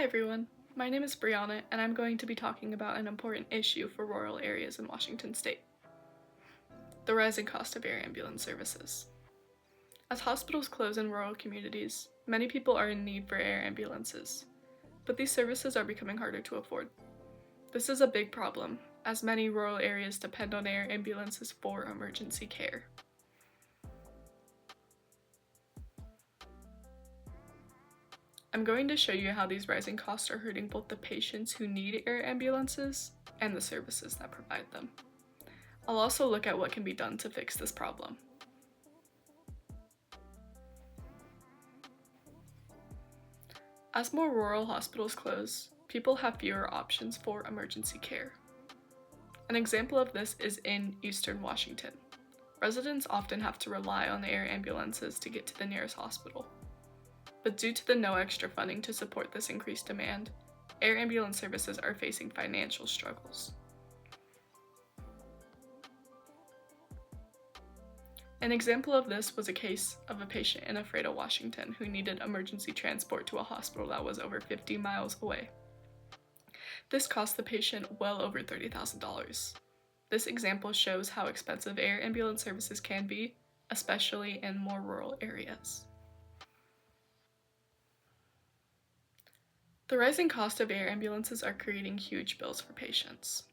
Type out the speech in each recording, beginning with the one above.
everyone, my name is Brianna and I'm going to be talking about an important issue for rural areas in Washington state: the rising cost of air ambulance services. As hospitals close in rural communities, many people are in need for air ambulances, but these services are becoming harder to afford. This is a big problem, as many rural areas depend on air ambulances for emergency care. I'm going to show you how these rising costs are hurting both the patients who need air ambulances and the services that provide them. I'll also look at what can be done to fix this problem. As more rural hospitals close, people have fewer options for emergency care. An example of this is in Eastern Washington. Residents often have to rely on air ambulances to get to the nearest hospital. But due to the no extra funding to support this increased demand, air ambulance services are facing financial struggles. An example of this was a case of a patient in Ephrata, Washington, who needed emergency transport to a hospital that was over 50 miles away. This cost the patient well over $30,000. This example shows how expensive air ambulance services can be, especially in more rural areas. The rising cost of air ambulances are creating huge bills for patients.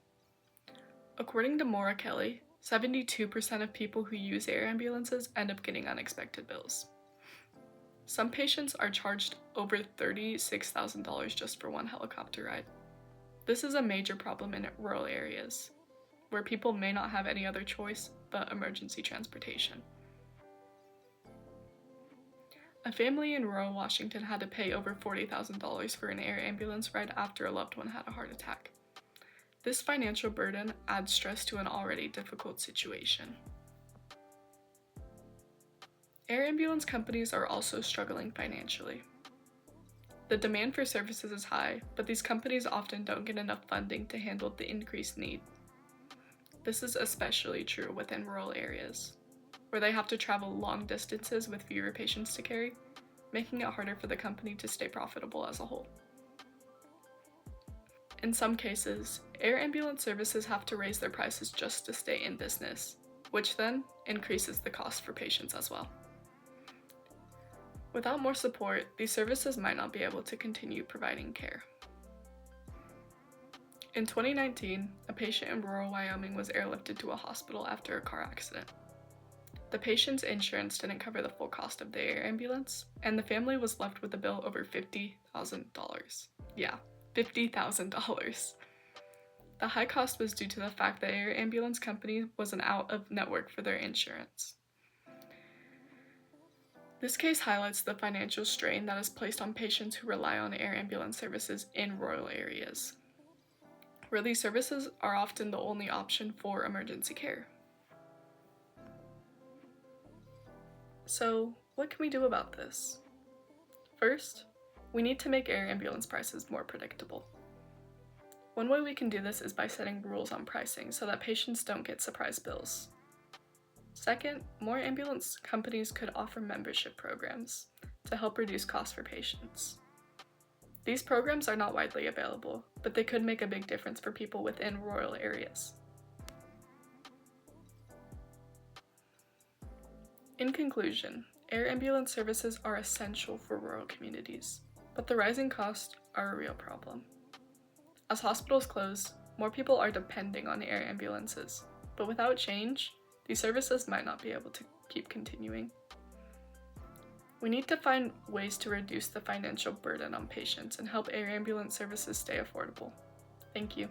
According to Maura Kelly, 72% of people who use air ambulances end up getting unexpected bills. Some patients are charged over $36,000 just for one helicopter ride. This is a major problem in rural areas, where people may not have any other choice but emergency transportation. A family in rural Washington had to pay over $40,000 for an air ambulance ride after a loved one had a heart attack. This financial burden adds stress to an already difficult situation. Air ambulance companies are also struggling financially. The demand for services is high, but these companies often don't get enough funding to handle the increased need. This is especially true within rural areas, where they have to travel long distances with fewer patients to carry, making it harder for the company to stay profitable as a whole. In some cases, air ambulance services have to raise their prices just to stay in business, which then increases the cost for patients as well. Without more support, these services might not be able to continue providing care. In 2019, a patient in rural Wyoming was airlifted to a hospital after a car accident. The patient's insurance didn't cover the full cost of the air ambulance, and the family was left with a bill over $50,000. Yeah, $50,000. The high cost was due to the fact that air ambulance company was an out-of-network for their insurance. This case highlights the financial strain that is placed on patients who rely on air ambulance services in rural areas, where these services are often the only option for emergency care. So, what can we do about this? First, we need to make air ambulance prices more predictable. One way we can do this is by setting rules on pricing so that patients don't get surprise bills. Second, more ambulance companies could offer membership programs to help reduce costs for patients. These programs are not widely available, but they could make a big difference for people within rural areas. In conclusion, air ambulance services are essential for rural communities, but the rising costs are a real problem. As hospitals close, more people are depending on air ambulances, but without change, these services might not be able to keep continuing. We need to find ways to reduce the financial burden on patients and help air ambulance services stay affordable. Thank you.